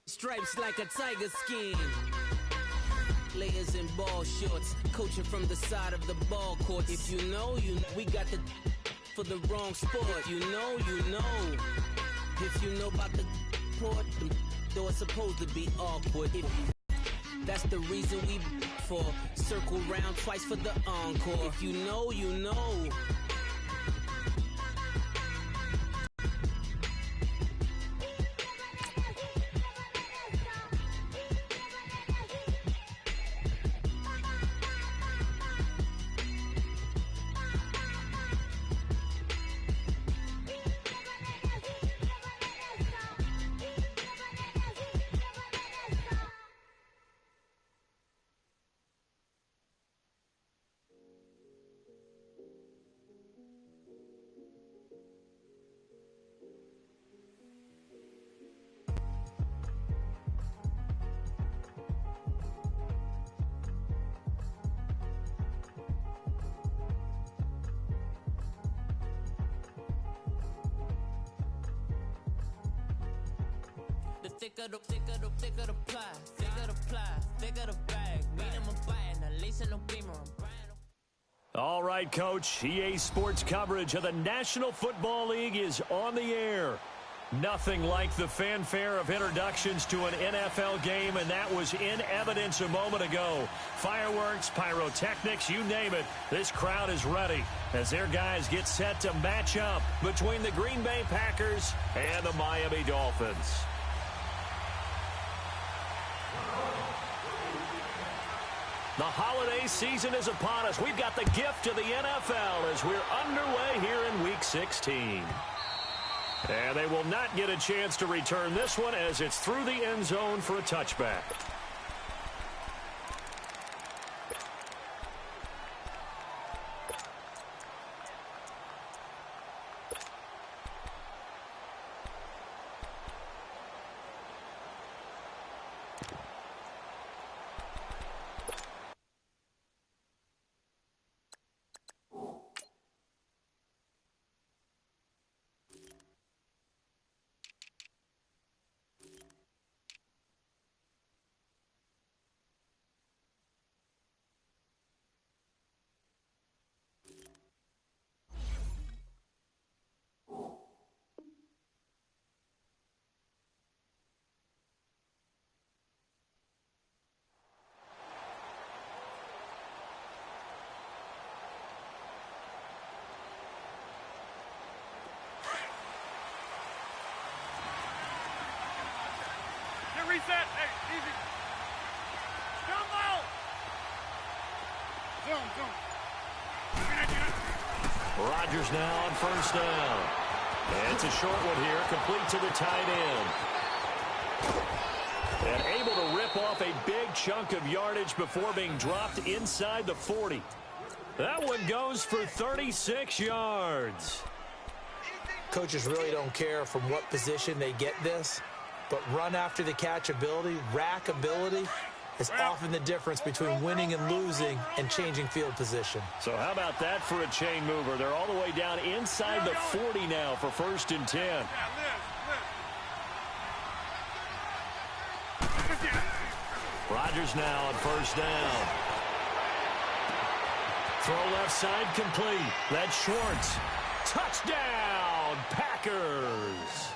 Stripes like a tiger skin. Layers and ball shorts. Coaching from the side of the ball court. If you know, you know. We got the for the wrong sport. You know, you know. If you know about the port, the door supposed to be awkward. That's the reason we for circle round twice for the encore. If you know, you know. Thicker the pie, thicker the bag. Meet him a bite, and at least in no beamer. All right, Coach. EA Sports coverage of the National Football League is on the air. Nothing like the fanfare of introductions to an NFL game, and that was in evidence a moment ago. Fireworks, pyrotechnics, you name it. This crowd is ready as their guys get set to match up between the Green Bay Packers and the Miami Dolphins. The holiday season is upon us. We've got the gift of the NFL as we're underway here in Week 16. And they will not get a chance to return this one as it's through the end zone for a touchback. Reset. Hey, easy. Jumbo. Zone. Rodgers now on first down. And it's a short one here, complete to the tight end. And able to rip off a big chunk of yardage before being dropped inside the 40. That one goes for 36 yards. Coaches really don't care from what position they get this. But run after the catch ability, rack ability, is often the difference between winning and losing and changing field position. So how about that for a chain mover? They're all the way down inside the 40 now for 1st and 10. Rodgers now on first down. Throw left side complete. That's Schwartz. Touchdown, Packers.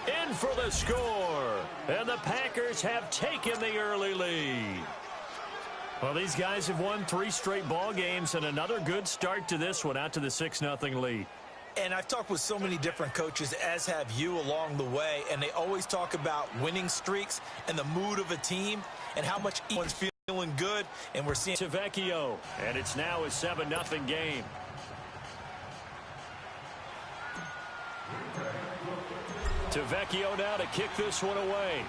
In for the score, and the Packers have taken the early lead. Well, these guys have won 3 straight ball games, and another good start to this one out to the 6-0 lead. And I've talked with so many different coaches, as have you along the way, and they always talk about winning streaks and the mood of a team and how much each one's feeling good, and we're seeing Tavecchio, and it's now a 7-0 game. Tavecchio now to kick this one away.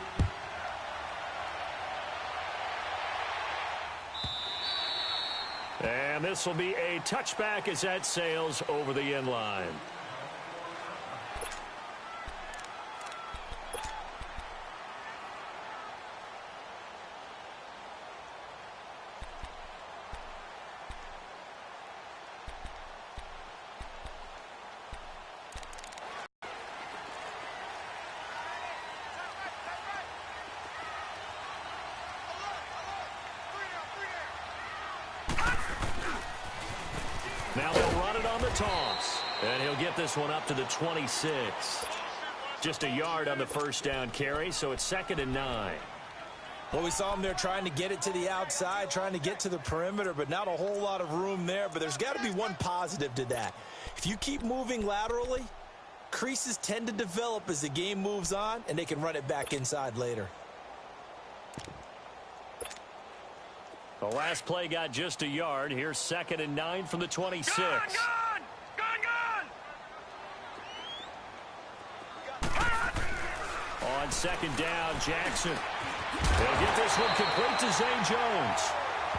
And this will be a touchback as that sails over the end line. Now they'll run it on the toss. And he'll get this one up to the 26. Just a yard on the first down carry, so it's 2nd and 9. Well, we saw him there trying to get it to the outside, trying to get to the perimeter, but not a whole lot of room there. But there's got to be one positive to that. If you keep moving laterally, creases tend to develop as the game moves on, and they can run it back inside later. The last play got just a yard. Here's 2nd and 9 from the 26. Gone! On 2nd down, Jackson. They'll get this one complete to Zay Jones.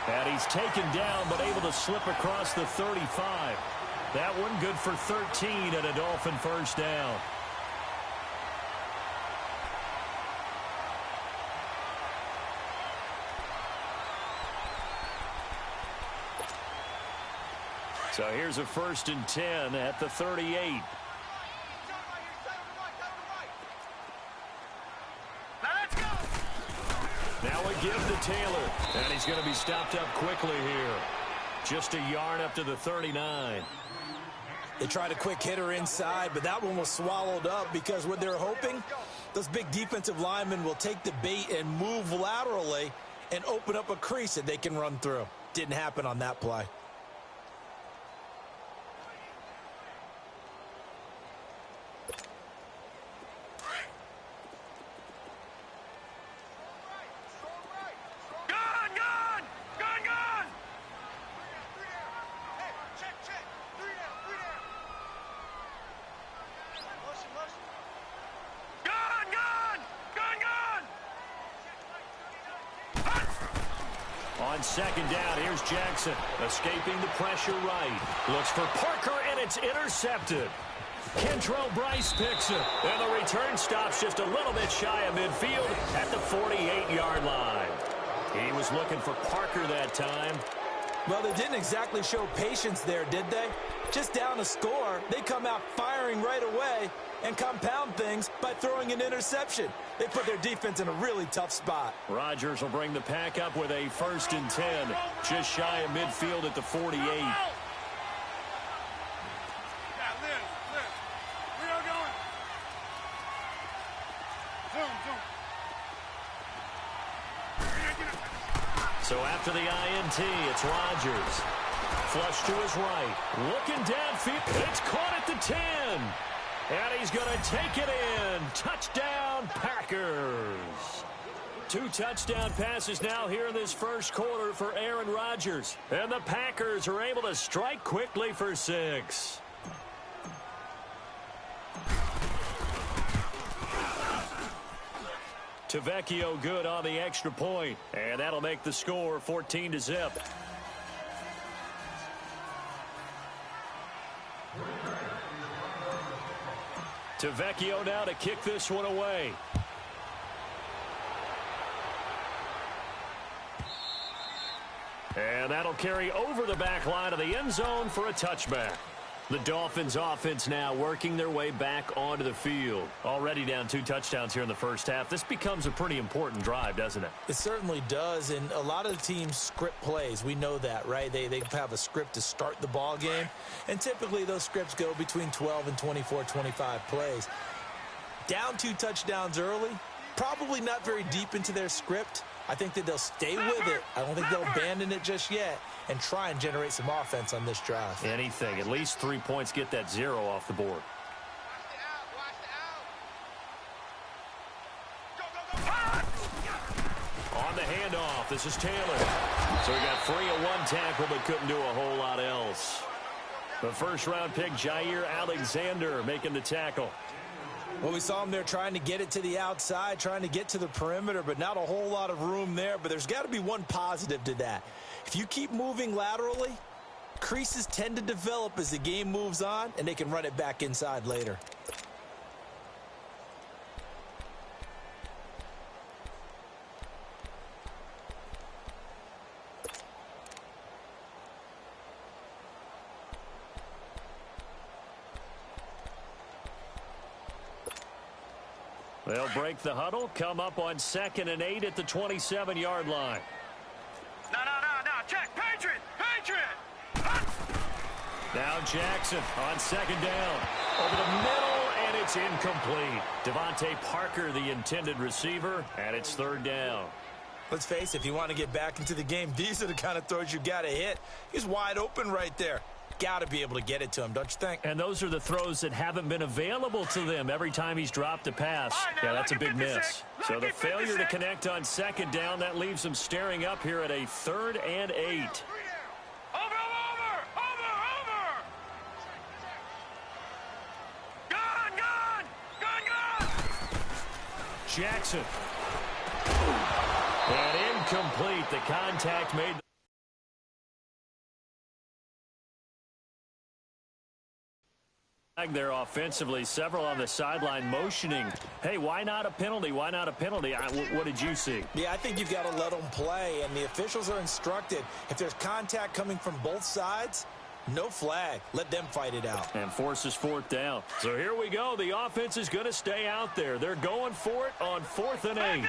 And he's taken down but able to slip across the 35. That one good for 13 and a Dolphin first down. So here's a 1st and 10 at the 38. Now a give to Taylor, and he's going to be stopped up quickly here. Just a yard up to the 39. They tried a quick hitter inside, but that one was swallowed up because what they're hoping, those big defensive linemen will take the bait and move laterally and open up a crease that they can run through. Didn't happen on that play. On 2nd down, here's Jackson, escaping the pressure right. Looks for Parker, and it's intercepted. Kentrell Bryce picks it, and the return stops just a little bit shy of midfield at the 48-yard line. He was looking for Parker that time. Well, they didn't exactly show patience there, did they? Just down a score, they come out firing right away and compound things by throwing an interception. They put their defense in a really tough spot. Rodgers will bring the pack up with a 1st and 10, just shy of midfield at the 48. So after the INT, it's Rodgers. Flush to his right. Looking downfield. It's caught at the 10. And he's going to take it in. Touchdown, Packers. 2 touchdown passes now here in this first quarter for Aaron Rodgers. And the Packers are able to strike quickly for 6. Tavecchio good on the extra point, and that'll make the score 14-0. Tavecchio now to kick this one away. And that'll carry over the back line of the end zone for a touchback. The Dolphins offense now working their way back onto the field. Already down 2 touchdowns here in the first half. This becomes a pretty important drive, doesn't it? It certainly does, and a lot of the teams script plays. We know that, right? They have a script to start the ball game, and typically those scripts go between 12 and 24, 25 plays. Down 2 touchdowns early, probably not very deep into their script. I think that they'll stay with it. I don't think they'll abandon it just yet and try and generate some offense on this drive. Anything. At least 3 points, get that 0 off the board. On the handoff, this is Taylor. So he got free of 1 tackle but couldn't do a whole lot else. The first-round pick, Jair Alexander, making the tackle. Well, we saw him there trying to get it to the outside, trying to get to the perimeter, but not a whole lot of room there. But there's got to be one positive to that. If you keep moving laterally, creases tend to develop as the game moves on, and they can run it back inside later. They'll break the huddle, come up on 2nd and 8 at the 27-yard line. No, check, Patriot! Now Jackson on second down. Over the middle, and it's incomplete. Devontae Parker, the intended receiver, and it's third down. Let's face it, if you want to get back into the game, these are the kind of throws you got to hit. He's wide open right there. Got to be able to get it to him, don't you think? And those are the throws that haven't been available to them every time he's dropped a pass. Yeah, that's a big miss. So the failure to connect on second down, that leaves them staring up here at a 3rd and 8. Jackson. And incomplete. The contact made. There offensively, several on the sideline motioning. Hey, why not a penalty? Why not a penalty? What did you see? Yeah, I think you've got to let them play, and the officials are instructed. If there's contact coming from both sides, no flag. Let them fight it out. And forces 4th down. So here we go. The offense is going to stay out there. They're going for it on 4th and 8.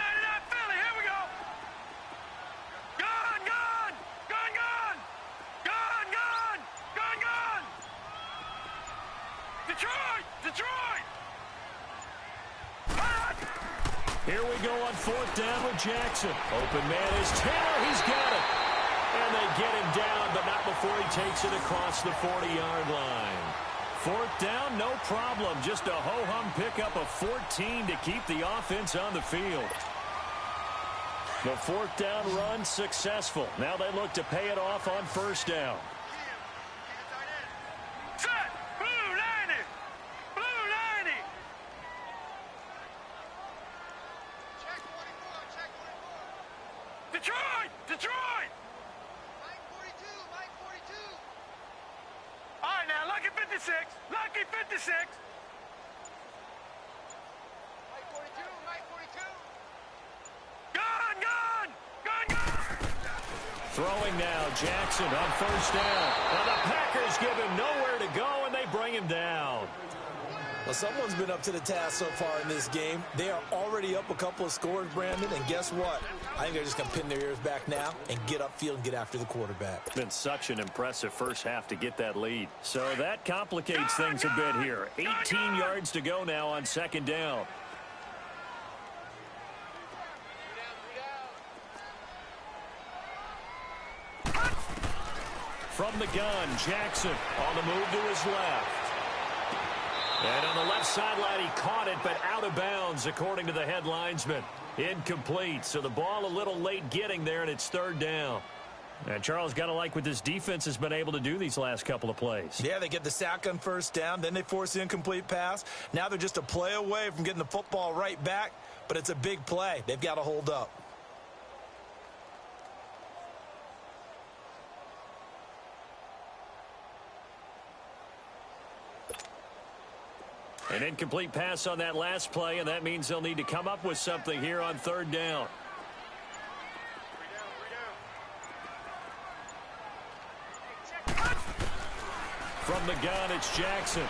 Here we go on 4th down with Jackson. Open man is Taylor. He's got it. And they get him down, but not before he takes it across the 40-yard line. 4th down, no problem. Just a ho-hum pickup of 14 to keep the offense on the field. The 4th down run successful. Now they look to pay it off on 1st down. Detroit! Mike 42, Mike 42. All right, now, lucky 56. Lucky 56. Mike 42, Mike 42. Gun! Throwing now, Jackson on 1st down. Now the Packers give him nowhere to go, and they bring him down. Well, someone's been up to the task so far in this game. They are already up a couple of scores, Brandon, and guess what? I think they're just going to pin their ears back now and get upfield and get after the quarterback. It's been such an impressive first half to get that lead. So that complicates things a bit here. 18 yards to go now on 2nd down. From the gun, Jackson on the move to his left. And on the left sideline, he caught it, but out of bounds, according to the head linesman. Incomplete, so the ball a little late getting there, and it's 3rd down. And Charles, got to like what this defense has been able to do these last couple of plays. Yeah, they get the sack on 1st down, then they force the incomplete pass. Now they're just a play away from getting the football right back, but it's a big play. They've got to hold up. An incomplete pass on that last play, and that means they'll need to come up with something here on 3rd down. From the gun, it's Jackson.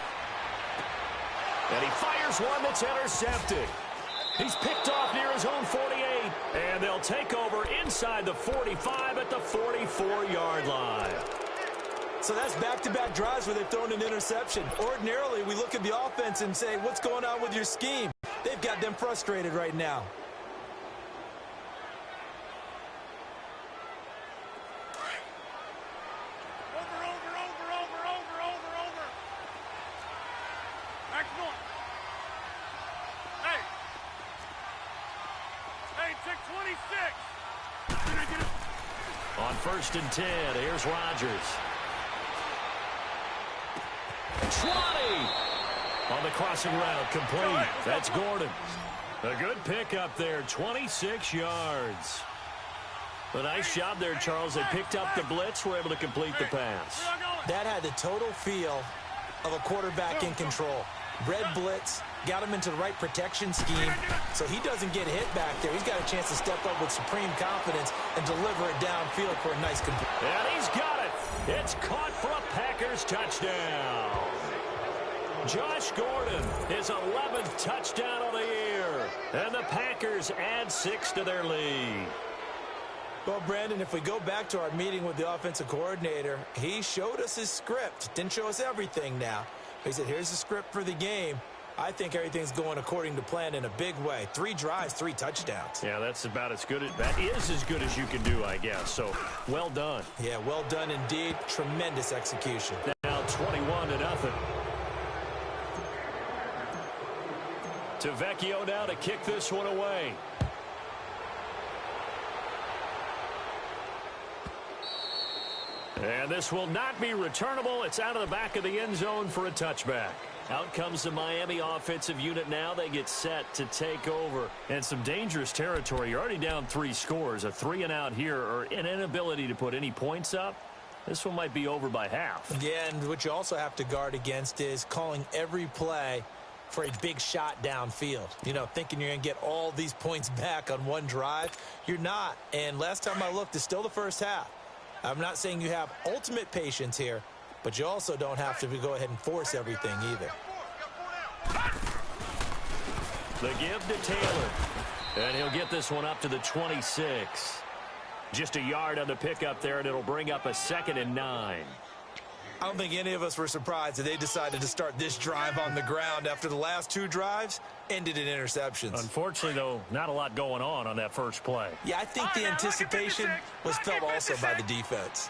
And he fires one that's intercepted. He's picked off near his own 48, and they'll take over inside the 45 at the 44-yard line. So that's back-to-back drives where they've thrown an interception. Ordinarily, we look at the offense and say, what's going on with your scheme? They've got them frustrated right now. Over. Next one. Hey, check 26. On 1st and 10, here's Rodgers. 20 on the crossing route, complete. That's Gordon. A good pickup there, 26 yards. A nice job there, Charles. They picked up the blitz, were able to complete the pass. That had the total feel of a quarterback in control. Red blitz, got him into the right protection scheme, so he doesn't get hit back there. He's got a chance to step up with supreme confidence and deliver it downfield for a nice complete. And he's got it. It's caught for a Packers touchdown. Josh Gordon, his 11th touchdown of the year. And the Packers add 6 to their lead. Well, Brandon, if we go back to our meeting with the offensive coordinator, he showed us his script. Didn't show us everything now. He said, here's the script for the game. I think everything's going according to plan in a big way. 3 drives, 3 touchdowns. Yeah, that's about as good. That is as good as you can do, I guess. So, well done. Yeah, well done indeed. Tremendous execution. Now 21-0. To Vecchio now to kick this one away. And this will not be returnable. It's out of the back of the end zone for a touchback. Out comes the Miami offensive unit now. They get set to take over. And some dangerous territory. You're already down 3 scores. A 3-and-out here or an inability to put any points up. This one might be over by half. Yeah, and what you also have to guard against is calling every play for a big shot downfield. You know, thinking you're going to get all these points back on one drive. You're not. And last time I looked, it's still the first half. I'm not saying you have ultimate patience here, but you also don't have to go ahead and force everything either. The give to Taylor. And he'll get this one up to the 26. Just a yard on the pickup there, and it'll bring up a 2nd and 9. I don't think any of us were surprised that they decided to start this drive on the ground after the last 2 drives ended in interceptions. Unfortunately, though, not a lot going on that first play. Yeah, I think the anticipation was felt also by the defense.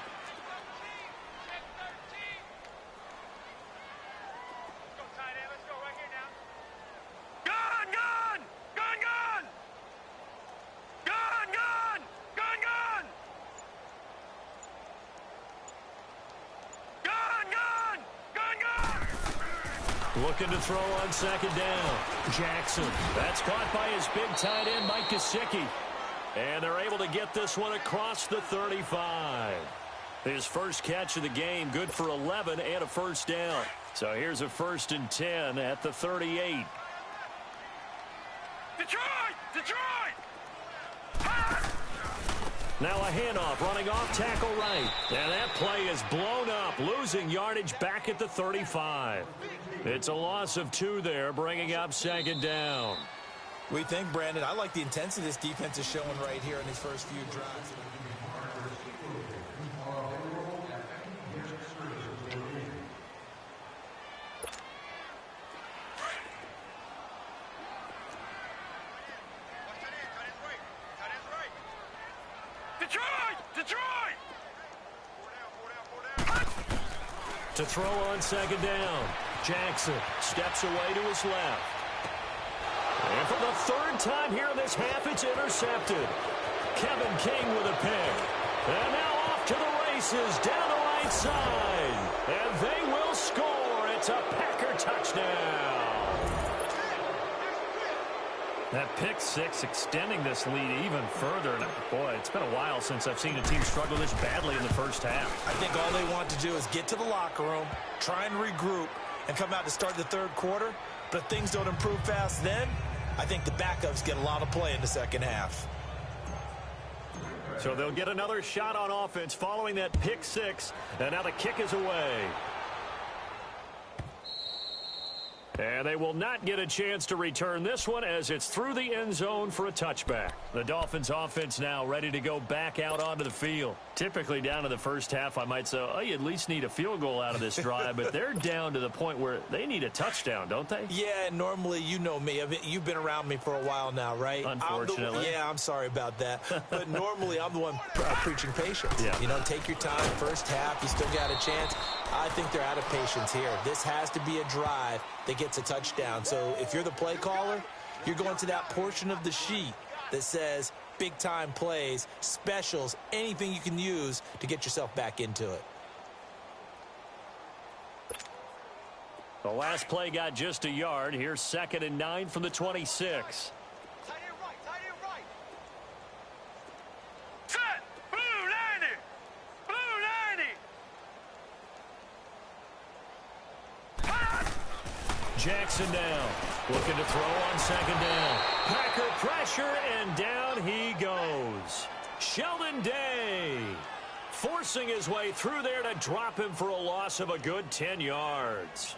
Looking to throw on 2nd down. Jackson. That's caught by his big tight end, Mike Gesicki. And they're able to get this one across the 35. His first catch of the game, good for 11 and a first down. So here's a 1st and 10 at the 38. Detroit! Detroit! Now a handoff running off tackle right. And that play is blown up, losing yardage back at the 35. It's a loss of 2 there, bringing up 2nd down. We think, Brandon, I like the intensity this defense is showing right here in these first few drives. To throw on 2nd down. Jackson steps away to his left. And for the 3rd time here in this half, it's intercepted. Kevin King with a pick. And now off to the races down the right side. And they will score. It's a Packer touchdown. That pick 6 extending this lead even further. And boy, it's been a while since I've seen a team struggle this badly in the first half. I think all they want to do is get to the locker room, try and regroup, and come out to start the 3rd quarter. But if things don't improve fast then, I think the backups get a lot of play in the 2nd half. So they'll get another shot on offense following that pick 6. And now the kick is away. And they will not get a chance to return this one as it's through the end zone for a touchback. The Dolphins offense now ready to go back out onto the field. Typically down to the first half, I might say, oh, you at least need a field goal out of this drive. But they're down to the point where they need a touchdown, don't they? Yeah, normally, you know me. You've been around me for a while now, right? Unfortunately. I'm sorry about that. But normally, I'm the one preaching patience. Yeah. You know, take your time. First half, you still got a chance. I think they're out of patience here. This has to be a drive that gets a touchdown. So if you're the play caller, you're going to that portion of the sheet that says big-time plays, specials, anything you can use to get yourself back into it. The last play got just a yard. Here's 2nd and 9 from the 26. Tight end right, tight end right. Set! Blue 90! Blue 90! Jackson down. Looking to throw on 2nd down. Packer pressure, and down he goes. Sheldon Day forcing his way through there to drop him for a loss of a good 10 yards.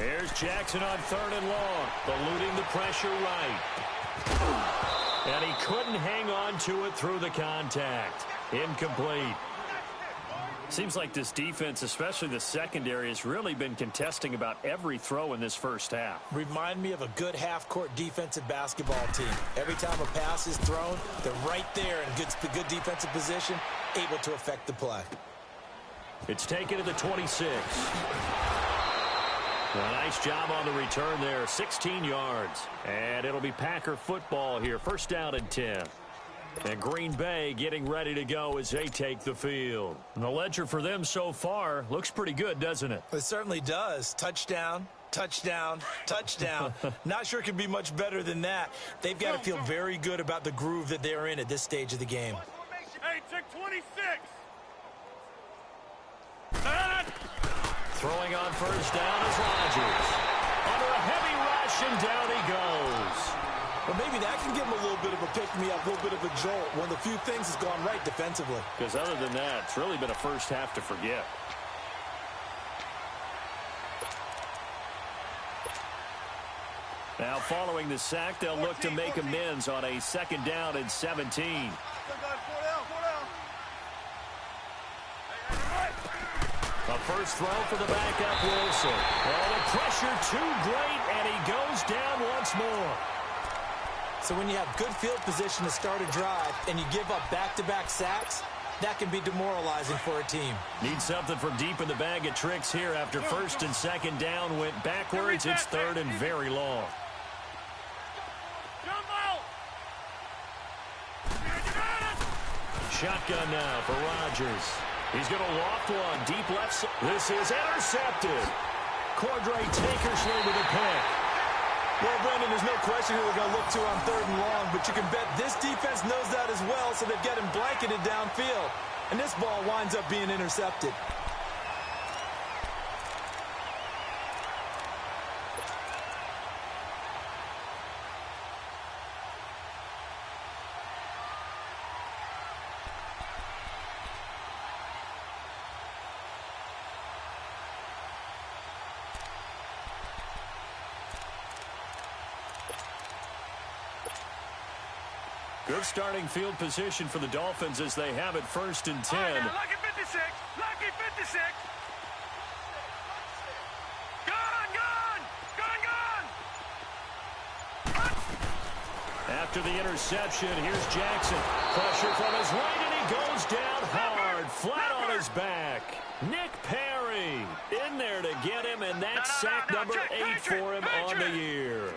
Here's Jackson on 3rd and long, eluding the pressure right. And he couldn't hang on to it through the contact. Incomplete. Seems like this defense, especially the secondary, has really been contesting about every throw in this first half. Remind me of a good half-court defensive basketball team. Every time a pass is thrown, they're right there in good defensive position, able to affect the play. It's taken to the 26. A nice job on the return there, 16 yards. And it'll be Packer football here, 1st down and 10. And Green Bay getting ready to go as they take the field. And the ledger for them so far looks pretty good, doesn't it? It certainly does. Touchdown, touchdown, touchdown. Not sure it could be much better than that. They've got to feel very good about the groove that they're in at this stage of the game. Hey, check 26. Throwing on 1st down is Rodgers. Under a heavy rush, and down he goes. Well, maybe that can give him a little bit of a pick-me-up, a little bit of a jolt. One of the few things that's gone right defensively. Because other than that, it's really been a first half to forget. Now, following the sack, they'll look to make amends on a 2nd down and 17. A first throw for the backup, Wilson. Oh, the pressure too great, and he goes down once more. So when you have good field position to start a drive and you give up back-to-back sacks, that can be demoralizing for a team. Need something from deep in the bag of tricks here after 1st and 2nd down went backwards. It's 3rd and very long. Shotgun now for Rodgers. He's going to loft one deep left side. This is intercepted. Cordray Tankersley with a pick. Well, Brendan, there's no question who they're going to look to on 3rd and long, but you can bet this defense knows that as well, so they've got him blanketed downfield. And this ball winds up being intercepted. Good starting field position for the Dolphins as they have it 1st and 10. Right, now, lucky 56. Lucky 56. Gone. After the interception, here's Jackson. Pressure from his right, and he goes down hard, flat on his back. Nick Perry in there to get him, and that's sack number 8 for him on the year.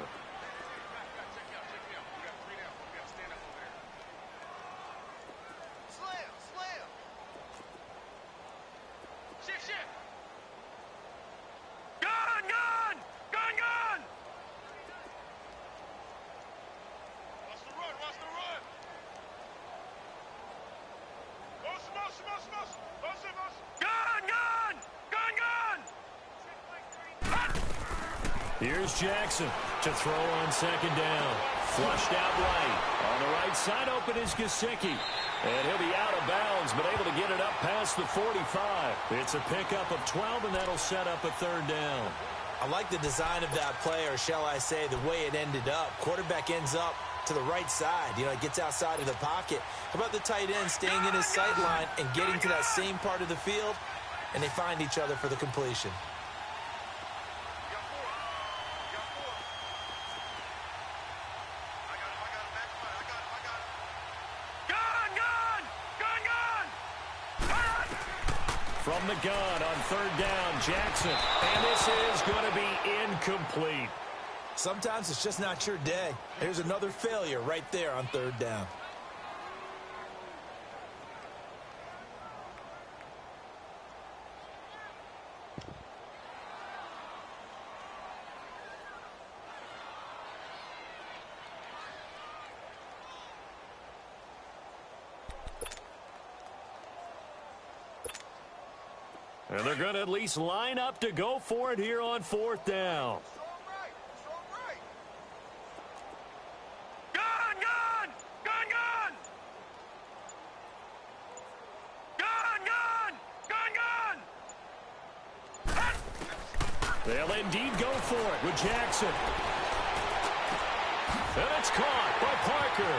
Here's Jackson to throw on 2nd down. Flushed out right. On the right side open is Gesicki. And he'll be out of bounds, but able to get it up past the 45. It's a pickup of 12, and that'll set up a 3rd down. I like the design of that play, or shall I say the way it ended up. Quarterback ends up to the right side. You know, it gets outside of the pocket. How about the tight end staying in his sight line and getting to that same part of the field, and they find each other for the completion. From the gun on 3rd down, Jackson. And this is going to be incomplete. Sometimes it's just not your day. Here's another failure right there on 3rd down. And they're going to at least line up to go for it here on 4th down. They'll indeed go for it with Jackson. And it's caught by Parker.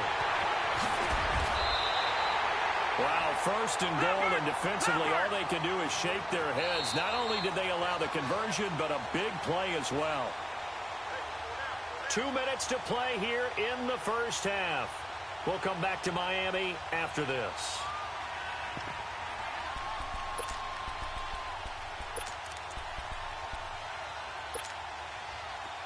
Wow, first and goal, and defensively all they can do is shake their heads. Not only did they allow the conversion, but a big play as well. 2 minutes to play here in the first half. We'll come back to Miami after this.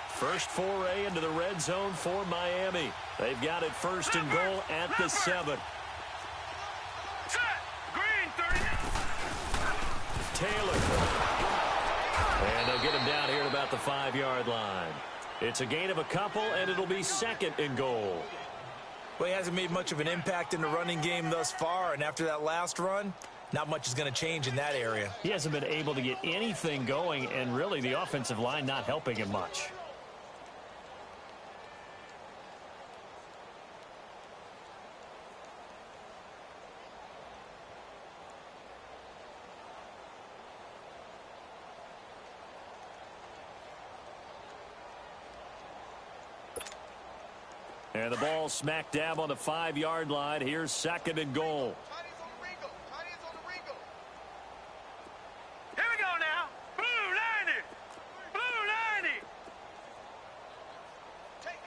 First foray into the red zone for Miami. They've got it first and goal at the 7. Taylor. And they'll get him down here at about the 5-yard line. It's a gain of a couple, and it'll be second and goal. Well, he hasn't made much of an impact in the running game thus far, and after that last run, not much is going to change in that area. He hasn't been able to get anything going, and really the offensive line not helping him much. And the ball smack dab on the 5-yard line. Here's second and goal. Here we go now. Blue 90. Blue 90. Take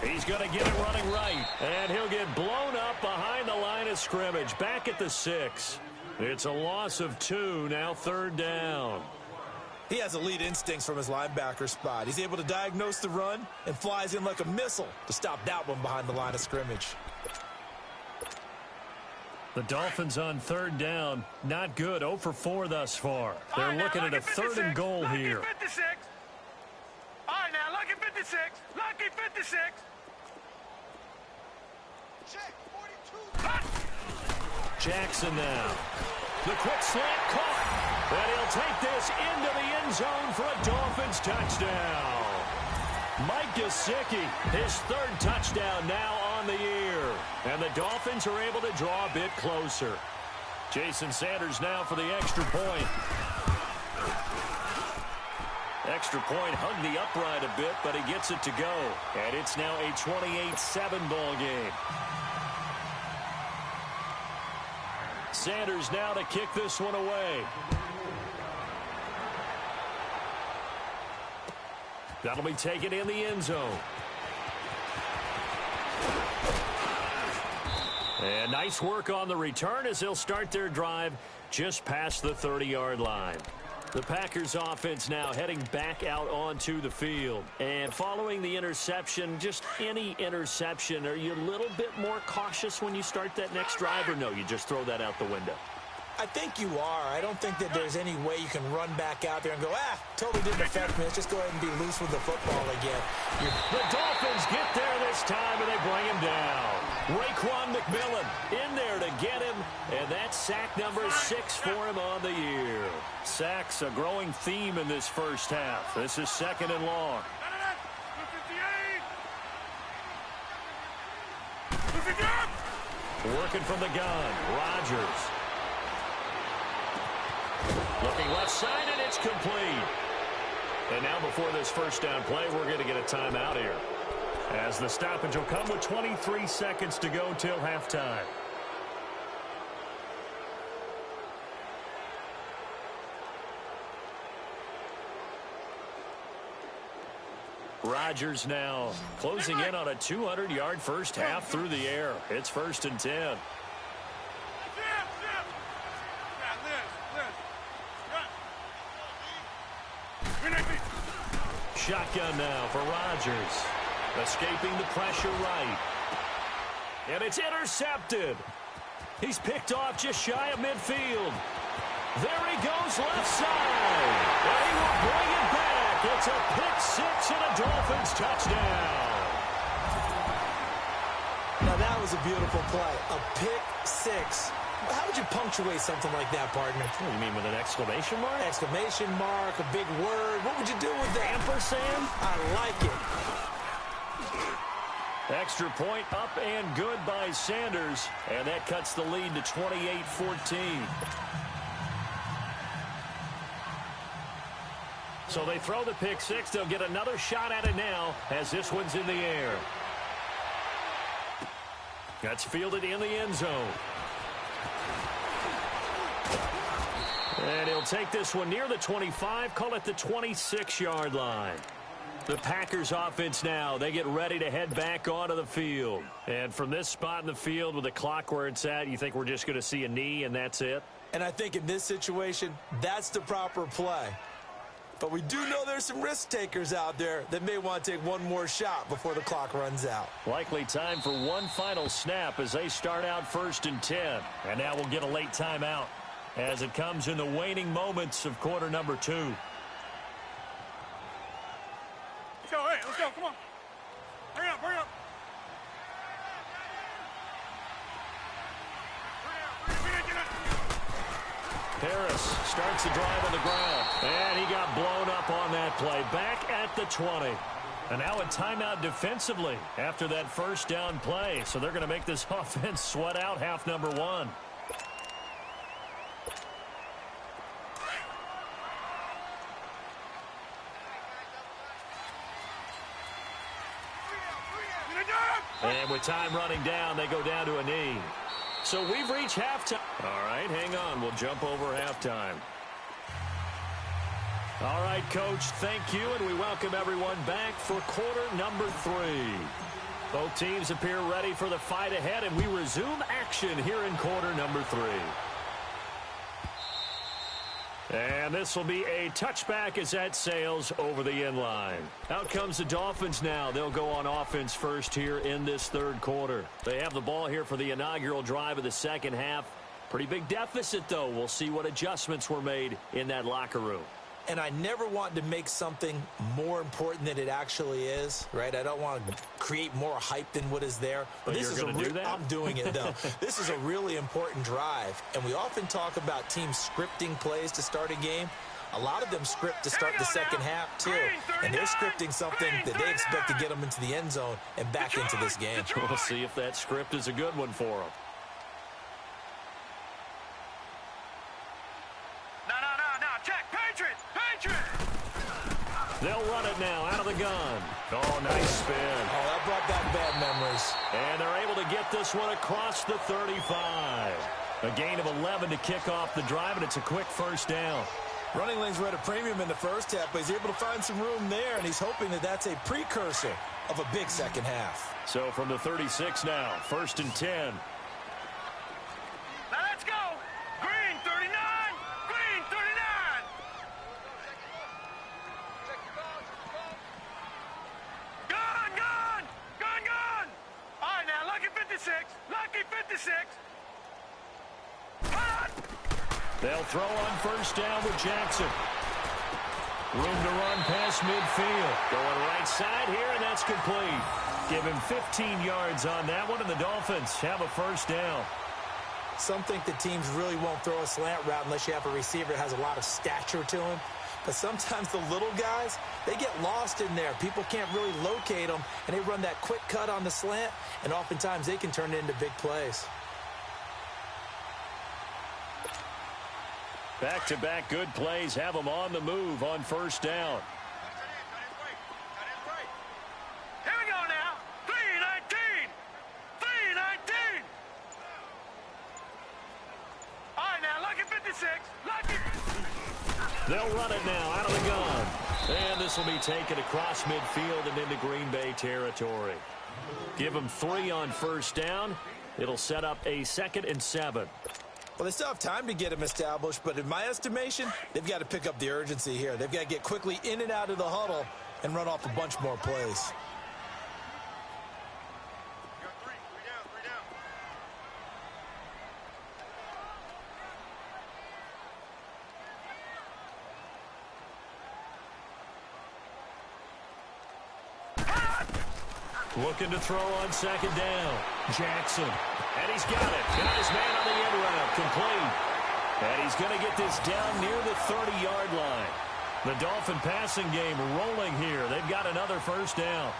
it. He's going to get it running right. And he'll get blown up behind the line of scrimmage. Back at the 6. It's a loss of 2. Now third down. He has elite instincts from his linebacker spot. He's able to diagnose the run and flies in like a missile to stop that one behind the line of scrimmage. The Dolphins on third down. Not good. 0 for 4 thus far. They're looking at a third and goal here. Lucky 56. All right, now, lucky 56. Lucky 56. Check 42. Jackson now. The quick slant caught. And he'll take this into the end zone for a Dolphins touchdown. Mike Gesicki, his third touchdown now on the year. And the Dolphins are able to draw a bit closer. Jason Sanders now for the extra point. Extra point hugged the upright a bit, but he gets it to go. And it's now a 28-7 ball game. Sanders now to kick this one away. That'll be taken in the end zone. And nice work on the return as they'll start their drive just past the 30-yard line. The Packers offense now heading back out onto the field. And following the interception, just any interception, are you a little bit more cautious when you start that next drive, or no, you just throw that out the window? I think you are. I don't think that there's any way you can run back out there and go, totally didn't affect me. Let's just go ahead and be loose with the football again. The Dolphins get there this time, and they bring him down. Raekwon McMillan in there to get him, and that's sack number 6 for him on the year. Sacks a growing theme in this first half. This is second and long. Working from the gun, Rodgers. Looking left side, and it's complete. And now before this first down play, we're going to get a timeout here, as the stoppage will come with 23 seconds to go till halftime. Rodgers now closing in on a 200-yard first half through the air. It's 1st and 10. Shotgun now for Rodgers. Escaping the pressure right. And it's intercepted. He's picked off just shy of midfield. There he goes left side. And he will bring it back. It's a pick 6 and a Dolphins touchdown. Now that was a beautiful play. A pick 6. How would you punctuate something like that, partner? What do you mean, with an exclamation mark? Exclamation mark, a big word. What would you do with that? Ampersand? I like it. Extra point up and good by Sanders. And that cuts the lead to 28-14. So they throw the pick six. They'll get another shot at it now as this one's in the air. That's fielded in the end zone. And he'll take this one near the 25, call it the 26-yard line. The Packers offense now, they get ready to head back onto the field. And from this spot in the field with the clock where it's at, you think we're just going to see a knee and that's it? And I think in this situation, that's the proper play. But we do know there's some risk takers out there that may want to take one more shot before the clock runs out. Likely time for one final snap as they start out 1st and 10. And now we'll get a late timeout as it comes in the waning moments of quarter number 2. Let's go, hey, let's go, come on. Hurry up, hurry up. Harris starts the drive on the ground, and he got blown up on that play. Back at the 20. And now a timeout defensively after that first down play. So they're going to make this offense sweat out half number 1. And with time running down, they go down to a knee. So we've reached halftime. All right, hang on. We'll jump over halftime. All right, Coach, thank you, and we welcome everyone back for quarter number 3. Both teams appear ready for the fight ahead, and we resume action here in quarter number 3. And this will be a touchback as that sails over the end line. Out comes the Dolphins now. They'll go on offense first here in this third quarter. They have the ball here for the inaugural drive of the second half. Pretty big deficit, though. We'll see what adjustments were made in that locker room. And I never want to make something more important than it actually is, right? I don't want to create more hype than what is there. But this you're going to do that? I'm doing it, though. This is a really important drive. And we often talk about teams scripting plays to start a game. A lot of them script to start the second half, too. And they're scripting something that they expect to get them into the end zone and back into this game. We'll see if that script is a good one for them. They'll run it now out of the gun. Oh, nice spin. Oh, that brought back bad memories. And they're able to get this one across the 35. A gain of 11 to kick off the drive, and it's a quick first down. Running lanes were at a premium in the first half, but he's able to find some room there, and he's hoping that that's a precursor of a big second half. So from the 36 now, 1st and 10. Let's go. Green 39. Green 39. Gun. All right, now, lucky 56. Lucky 56. They'll throw on first down with Jackson. Room to run past midfield. Going right side here, and that's complete. Give him 15 yards on that one, and the Dolphins have a first down. Some think the teams really won't throw a slant route unless you have a receiver that has a lot of stature to him. But sometimes the little guys, they get lost in there. People can't really locate them, and they run that quick cut on the slant, and oftentimes they can turn it into big plays. Back-to-back good plays have them on the move on first down. Here we go now. 3-19. 3-19. All right, now, lucky 56. Lucky. They'll run it now out of the gun. And this will be taken across midfield and into Green Bay territory. Give them 3 on first down. It'll set up a 2nd and 7. Well, they still have time to get him established, but in my estimation, they've got to pick up the urgency here. They've got to get quickly in and out of the huddle and run off a bunch more plays. Looking to throw on second down. Jackson. And he's got it. Got his man on the end route. Complete. And he's going to get this down near the 30-yard line. The Dolphin passing game rolling here. They've got another first down.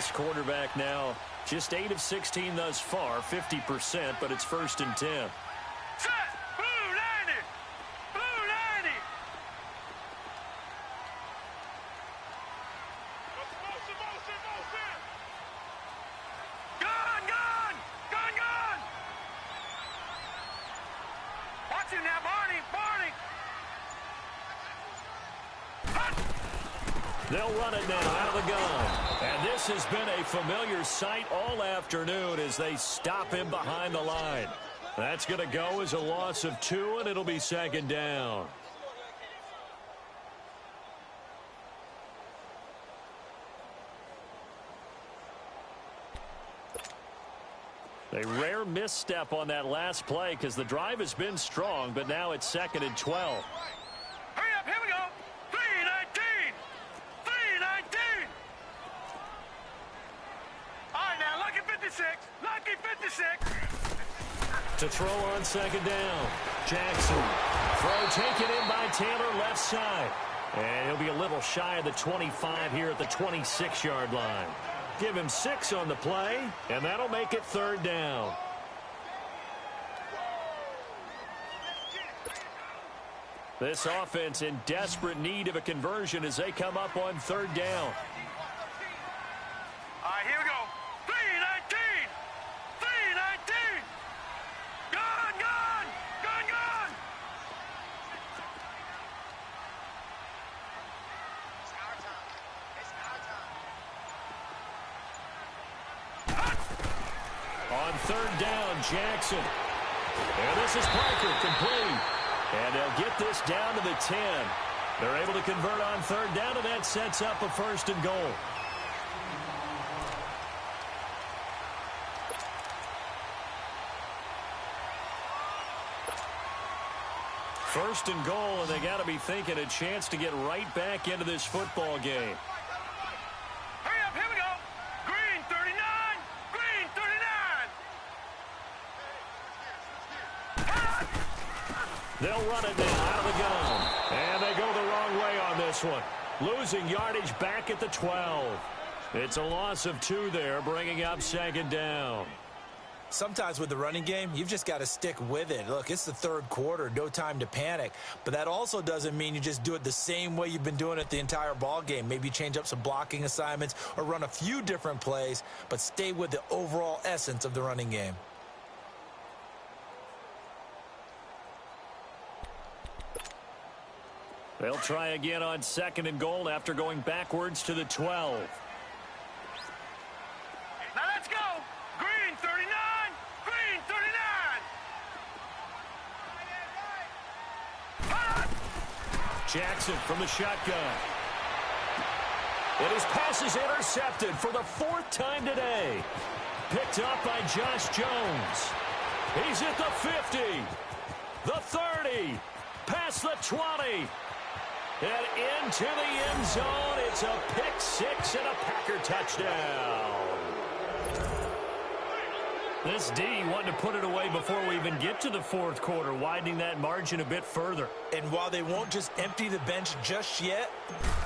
this quarterback now. Just 8 of 16 thus far, 50%, but it's 1st and 10. Set! Blue 90! Blue 90! Motion! Gun! Watch him now, Barney! They'll run it now out of the gun. And this has been a familiar sight all afternoon as they stop him behind the line. That's going to go as a loss of 2, and it'll be 2nd down. A rare misstep on that last play because the drive has been strong, but now it's 2nd and 12. Hurry up, here we go! 3-19! 3-19! All right, now, lucky 56! Lucky 56! To throw on 2nd down. Jackson. Throw taken in by Taylor left side. And he'll be a little shy of the 25 here at the 26-yard line. Give him 6 on the play, and that'll make it 3rd down. This offense in desperate need of a conversion as they come up on 3rd down. All right, here we go. 3-19! 3-19! Gun! On 3rd down, Jackson. And this is Parker, complete. And they'll get this down to the 10. They're able to convert on 3rd down, and that sets up a 1st and goal. First and goal, and they got to be thinking a chance to get right back into this football game. Hurry up, here we go! Green 39! Green 39! They'll run it now out of the gun. And they go the wrong way on this one. Losing yardage back at the 12. It's a loss of 2 there, bringing up 2nd down. Sometimes with the running game, you've just got to stick with it. Look, it's the 3rd quarter, no time to panic. But that also doesn't mean you just do it the same way you've been doing it the entire ball game. Maybe change up some blocking assignments or run a few different plays, but stay with the overall essence of the running game. They'll try again on 2nd and goal after going backwards to the 12. Now let's go! Green 39! Green 39! Jackson from the shotgun. And his pass is intercepted for the 4th time today. Picked up by Josh Jones. He's at the 50, the 30, past the 20. And into the end zone. It's a pick 6 and a Packer touchdown. This D wanted to put it away before we even get to the 4th quarter, widening that margin a bit further. And while they won't just empty the bench just yet,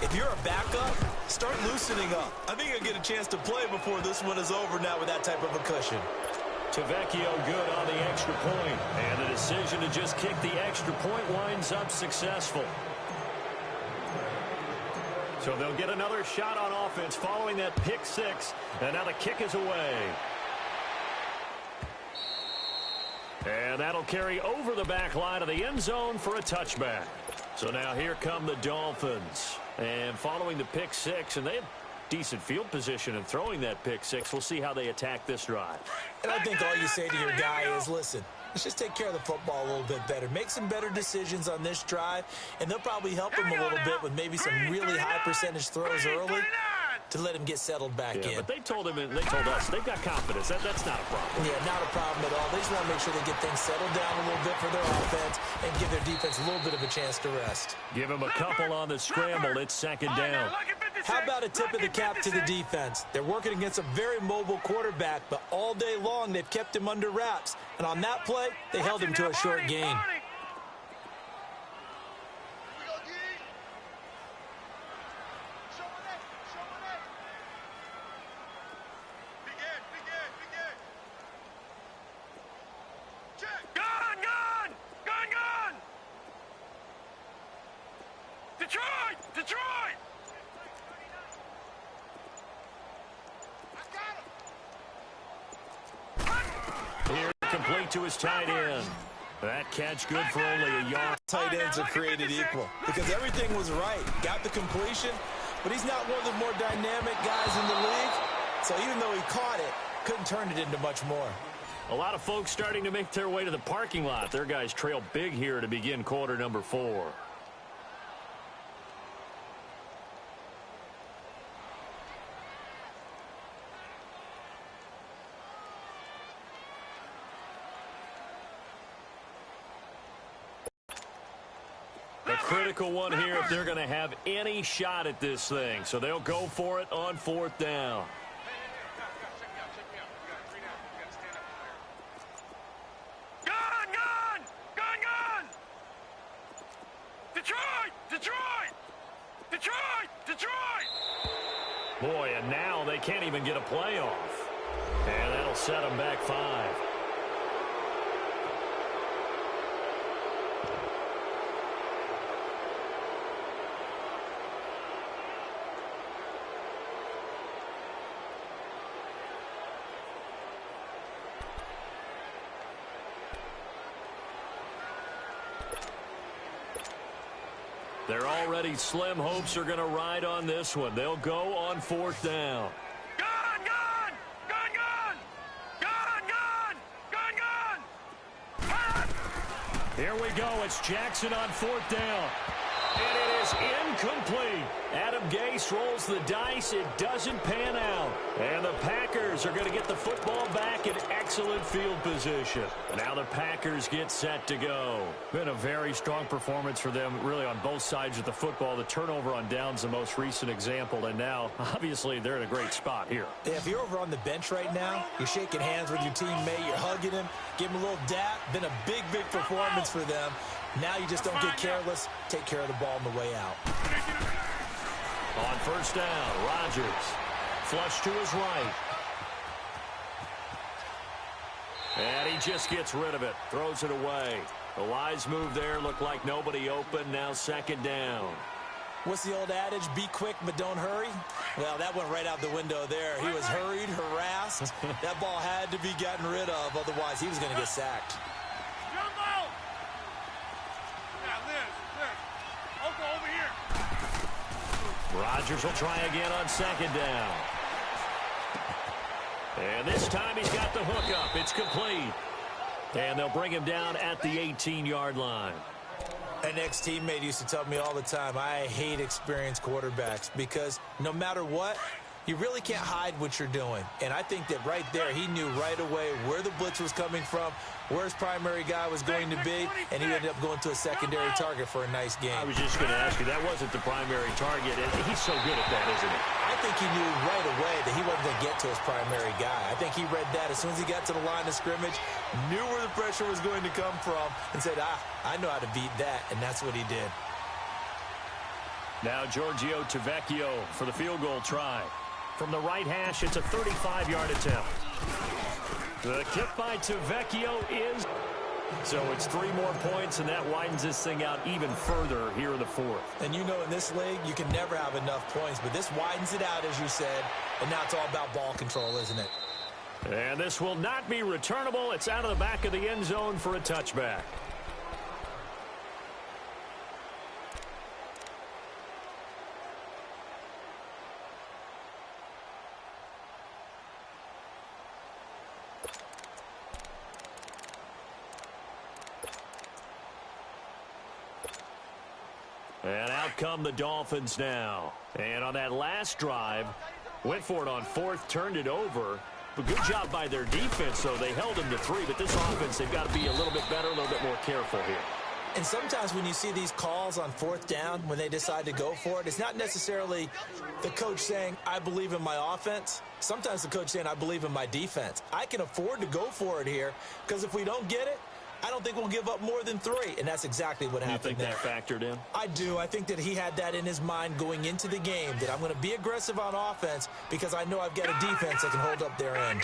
if you're a backup, start loosening up. I think you'll get a chance to play before this one is over now with that type of a cushion. Tavecchio good on the extra point. And the decision to just kick the extra point winds up successful. So they'll get another shot on offense following that pick 6. And now the kick is away. And that'll carry over the back line of the end zone for a touchback. So now here come the Dolphins. And following the pick 6, and they have decent field position in throwing that pick 6. We'll see how they attack this drive. And I think all you say to your guy is, listen, let's just take care of the football a little bit better. Make some better decisions on this drive, and they'll probably help him a little bit with maybe some really high percentage throws early to let him get settled back in. But they told him, and they told us, they've got confidence. That's not a problem. Yeah, not a problem at all. They just want to make sure they get things settled down a little bit for their offense and give their defense a little bit of a chance to rest. Give him a couple on the scramble. It's 2nd down. How about a tip of the cap to the defense? They're working against a very mobile quarterback, but all day long they've kept him under wraps. And on that play, they held him to a short gain. Detroit! Here, complete to his tight end. That catch good for only a yard. Tight ends are created equal because everything was right. Got the completion, but he's not one of the more dynamic guys in the league. So even though he caught it, couldn't turn it into much more. A lot of folks starting to make their way to the parking lot. Their guys trail big here to begin quarter number 4. The critical one here if they're going to have any shot at this thing. So they'll go for it on 4th down. Boy, and now they can't even get a play off. And that'll set them back 5. Their already slim hopes are going to ride on this one. They'll go on 4th down. Gun, gun! Gun, gun! Gun, gun! Gun, gun! Here we go. It's Jackson on 4th down. And it is incomplete. Adam Gase rolls the dice. It doesn't pan out. And the Packers are going to get the football back in excellent field position. Now the Packers get set to go. Been a very strong performance for them, really, on both sides of the football. The turnover on downs, the most recent example. And now, obviously, they're in a great spot here. Yeah, if you're over on the bench right now, you're shaking hands with your teammate, you're hugging him, give him a little dap. Been a big, big performance for them. Now you just don't get careless. Take care of the ball on the way out. On 1st down, Rodgers. Flush to his right. And he just gets rid of it. Throws it away. The wise move there. Looked like nobody open. Now 2nd down. What's the old adage? Be quick, but don't hurry. Well, that went right out the window there. He was hurried, harassed. That ball had to be gotten rid of. Otherwise, he was going to get sacked. Rodgers will try again on 2nd down. And this time he's got the hook up. It's complete. And they'll bring him down at the 18-yard line. An ex-teammate used to tell me all the time, I hate experienced quarterbacks because no matter what, you really can't hide what you're doing. And I think that right there, he knew right away where the blitz was coming from, where his primary guy was going to be, and he ended up going to a secondary target for a nice game. I was just going to ask you, that wasn't the primary target. He's so good at that, isn't he? I think he knew right away that he wasn't going to get to his primary guy. I think he read that as soon as he got to the line of scrimmage, knew where the pressure was going to come from, and said, I know how to beat that, and that's what he did. Now Giorgio Tavecchio for the field goal try. From the right hash, it's a 35-yard attempt. The kick by Tavecchio is... So it's 3 more points, and that widens this thing out even further here in the 4th. And you know in this league, you can never have enough points, but this widens it out, as you said, and now it's all about ball control, isn't it? And this will not be returnable. It's out of the back of the end zone for a touchback. And out come the Dolphins now. And on that last drive, went for it on 4th, turned it over. But good job by their defense, though. They held them to 3, but this offense, they've got to be a little bit better, a little bit more careful here. And sometimes when you see these calls on 4th down, when they decide to go for it, it's not necessarily the coach saying, I believe in my offense. Sometimes the coach saying, I believe in my defense. I can afford to go for it here, because if we don't get it, I don't think we'll give up more than 3, and that's exactly what happened there. You think that factored in? I do. I think that he had that in his mind going into the game, that I'm going to be aggressive on offense because I know I've got a defense that can hold up their end.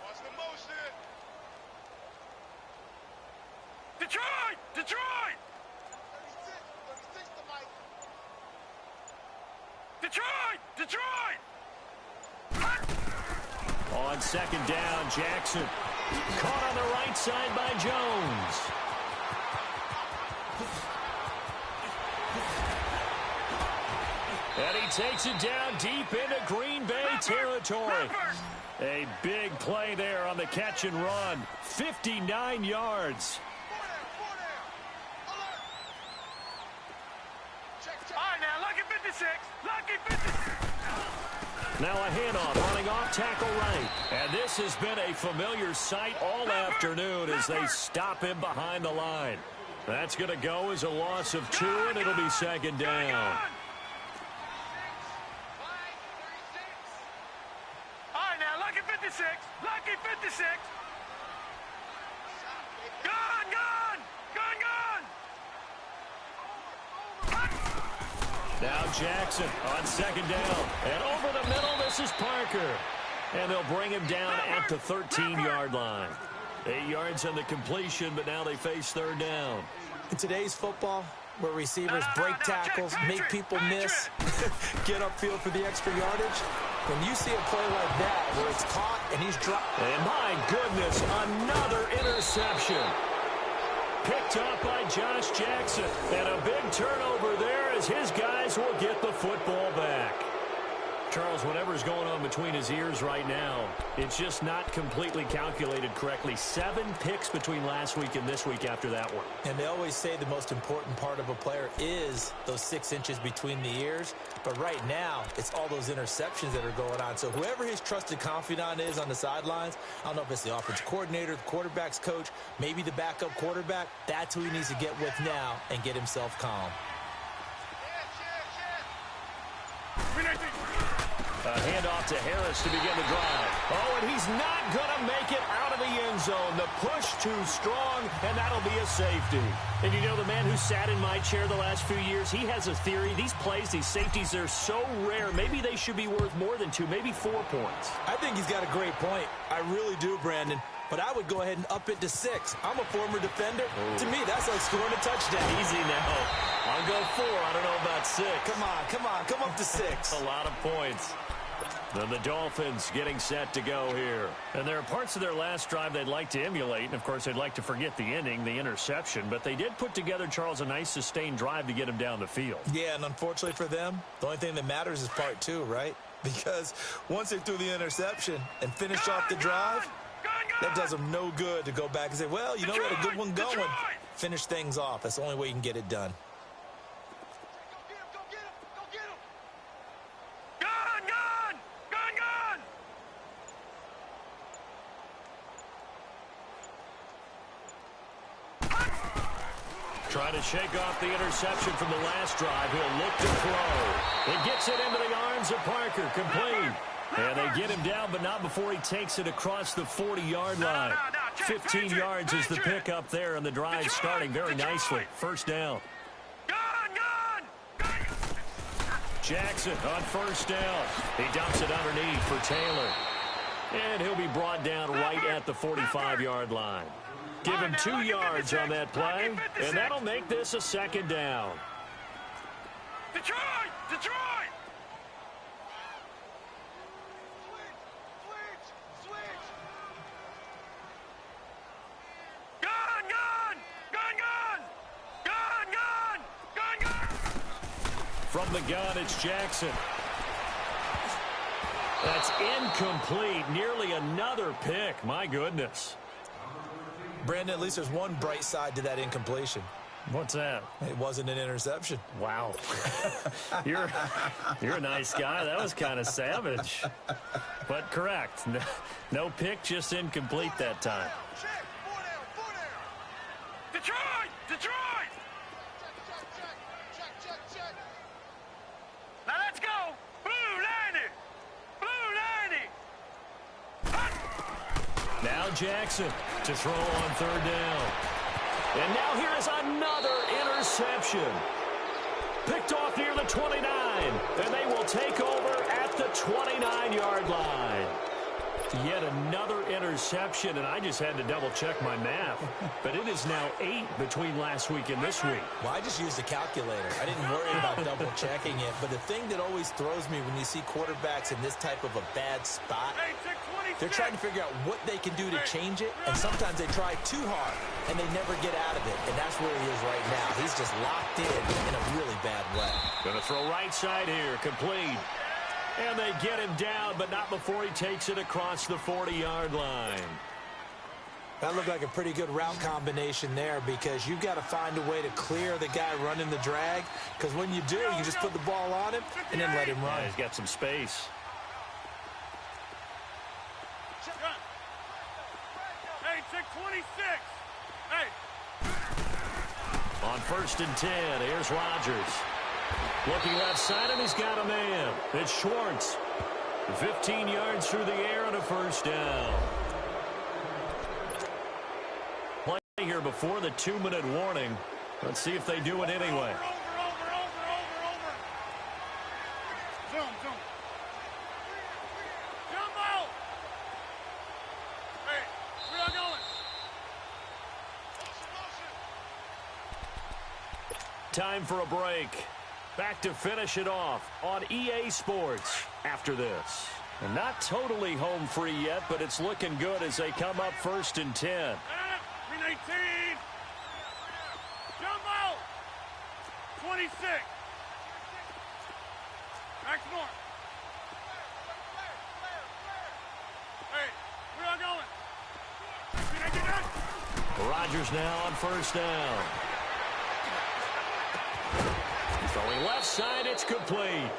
What's the motion? Detroit! Detroit! Detroit! On second down, Jackson. Caught on the right side by Jones. And he takes it down deep into Green Bay territory. A big play there on the catch and run. 59 yards. All right, now, lucky 56. Lucky 56. Now a handoff, running off tackle right. And this has been a familiar sight all afternoon as they stop him behind the line. That's going to go as a loss of 2, and it'll be second down. All right, now, lucky 56. Lucky 56. Gone, gone. Gone, gone. Now Jackson on second down. And over the middle, this is Parker. And they'll bring him down at the 13-yard line. 8 yards on the completion, but now they face third down. In today's football, where receivers break tackles, make people miss, get upfield for the extra yardage, when you see a play like that where it's caught and he's dropped. And my goodness, another interception. Picked up by Josh Jackson. And a big turnover there as his guys will get the football back. Charles, whatever's going on between his ears right now, it's just not completely calculated correctly. 7 picks between last week and this week after that one. And they always say the most important part of a player is those 6 inches between the ears. But right now, it's all those interceptions that are going on. So whoever his trusted confidant is on the sidelines, I don't know if it's the offense coordinator, the quarterback's coach, maybe the backup quarterback, that's who he needs to get with now and get himself calm. A handoff to Harris to begin the drive. Oh, and he's not going to make it out of the end zone. The push too strong, and that'll be a safety. And you know, the man who sat in my chair the last few years, he has a theory. These plays, these safeties, they're so rare. Maybe they should be worth more than 2, maybe 4 points. I think he's got a great point. I really do, Brandon. But I would go ahead and up it to 6. I'm a former defender. Ooh. To me, that's like scoring a touchdown. Easy now. I'll go 4. I don't know about 6. Come on. Come up to 6. A lot of points. Then the Dolphins getting set to go here. And there are parts of their last drive they'd like to emulate. And, of course, they'd like to forget the ending, the interception. But they did put together, Charles, a nice sustained drive to get him down the field. Yeah, and unfortunately for them, the only thing that matters is part 2, right? Because once they threw the interception and finished off the drive, that does them no good to go back and say, well, you know, we had a good one going. Finish things off. That's the only way you can get it done. Trying to shake off the interception from the last drive. He'll look to throw. It gets it into the arms of Parker. Complete. And they get him down, but not before he takes it across the 40-yard line. 15 yards is the pickup there, and the drive starting very nicely. First down. Jackson on first down. He dumps it underneath for Taylor. And he'll be brought down right at the 45-yard line. Give him 2 yards on that play, and that'll make this a second down. Detroit! Detroit! Switch! Gun! From the gun, it's Jackson. That's incomplete. Nearly another pick. My goodness. Brandon, at least there's one bright side to that incompletion. What's that? It wasn't an interception. Wow. You're a nice guy. That was kind of savage. But correct. No pick, just incomplete that time. Detroit! Now let's go! Blue 90! Now Jackson to throw on third down. And now here is another interception. Picked off near the 29. And they will take over at the 29-yard line. Yet another interception, and I just had to double-check my math. But it is now 8 between last week and this week. Well, I just used a calculator. I didn't worry about double-checking it. But the thing that always throws me when you see quarterbacks in this type of a bad spot, they're trying to figure out what they can do to change it, and sometimes they try too hard, and they never get out of it. And that's where he is right now. He's just locked in a really bad way. Going to throw right side here, complete. And they get him down, but not before he takes it across the 40-yard line. That looked like a pretty good route combination there, because you've got to find a way to clear the guy running the drag, because when you do, you just put the ball on him and then let him run. Yeah, he's got some space. Hey, check 26. Hey. On 1st and 10, here's Rodgers. Looking left side, and he's got a man. It's Schwartz. 15 yards through the air and a first down. Play here before the 2-minute warning. Let's see if they do it anyway. Over. Zoom. Jump out. Hey, where y'all going? Time for a break. Back to finish it off on EA Sports after this. And not totally home free yet, but it's looking good as they come up 1st and 10. 19. Jump out. 26. Max North. Hey, where y'all going? Rodgers now on 1st down. Throwing left side, it's complete.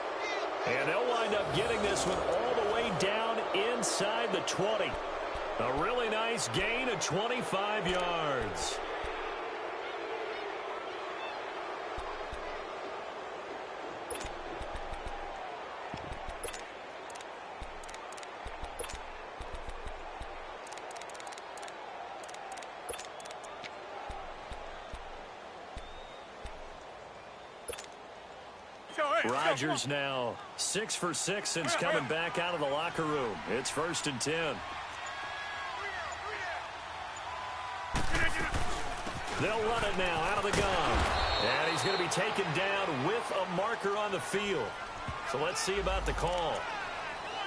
And they'll wind up getting this one all the way down inside the 20. A really nice gain of 25 yards. Rodgers now 6 for 6 since coming back out of the locker room. It's 1st and 10. They'll run it now out of the gun. And he's going to be taken down with a marker on the field. So let's see about the call.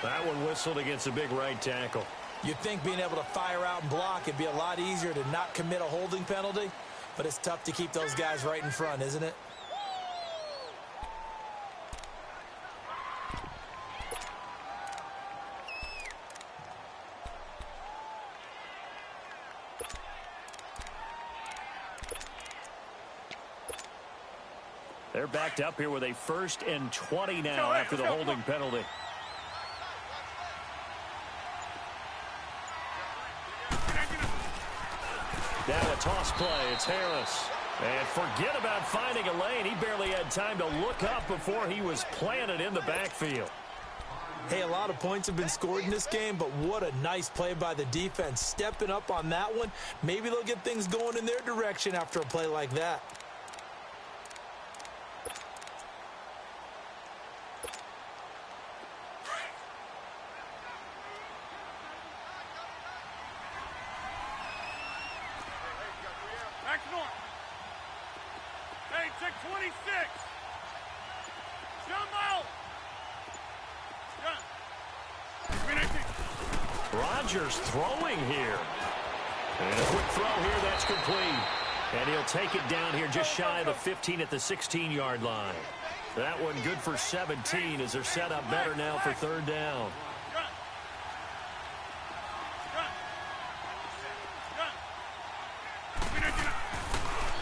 That one whistled against a big right tackle. You'd think being able to fire out and block it'd be a lot easier to not commit a holding penalty, but it's tough to keep those guys right in front, isn't it? They're backed up here with a 1st and 20 now after the holding penalty. Now a toss play. It's Harris. And forget about finding a lane. He barely had time to look up before he was planted in the backfield. Hey, a lot of points have been scored in this game, but what a nice play by the defense. Stepping up on that one. Maybe they'll get things going in their direction after a play like that. Hey, check 26. Jump out. Rodgers throwing here. And a quick throw here, that's complete. And he'll take it down here just shy of the 15 at the 16-yard line. That one good for 17 as they're set up better now for 3rd down.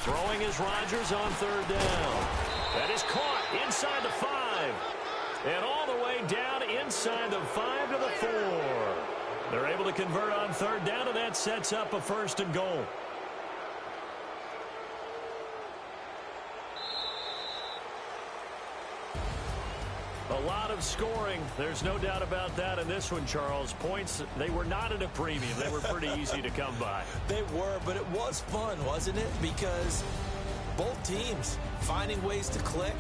Throwing is Rodgers on 3rd down. That is caught inside the 5. And all the way down inside the 5 to the 4. They're able to convert on 3rd down, and that sets up a 1st and goal. A lot of scoring. There's no doubt about that in this one, Charles. Points, they were not at a premium. They were pretty easy to come by. They were, but it was fun, wasn't it? Because both teams finding ways to click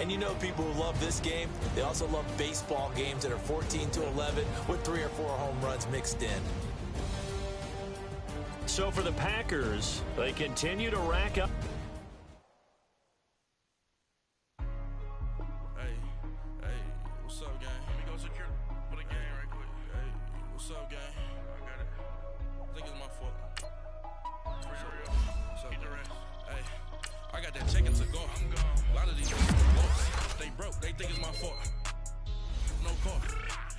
And you know people who love this game, they also love baseball games that are 14-11 with 3 or 4 home runs mixed in. So for the Packers, they continue to rack up. Hey, what's up, gang? Let me go secure for the game right quick. Hey, what's up, gang? I got it. I think it's my fault. What's up, hey, I got that chicken to go. I'm gone. A lot of these lost. They broke. They think it's my fault. No call.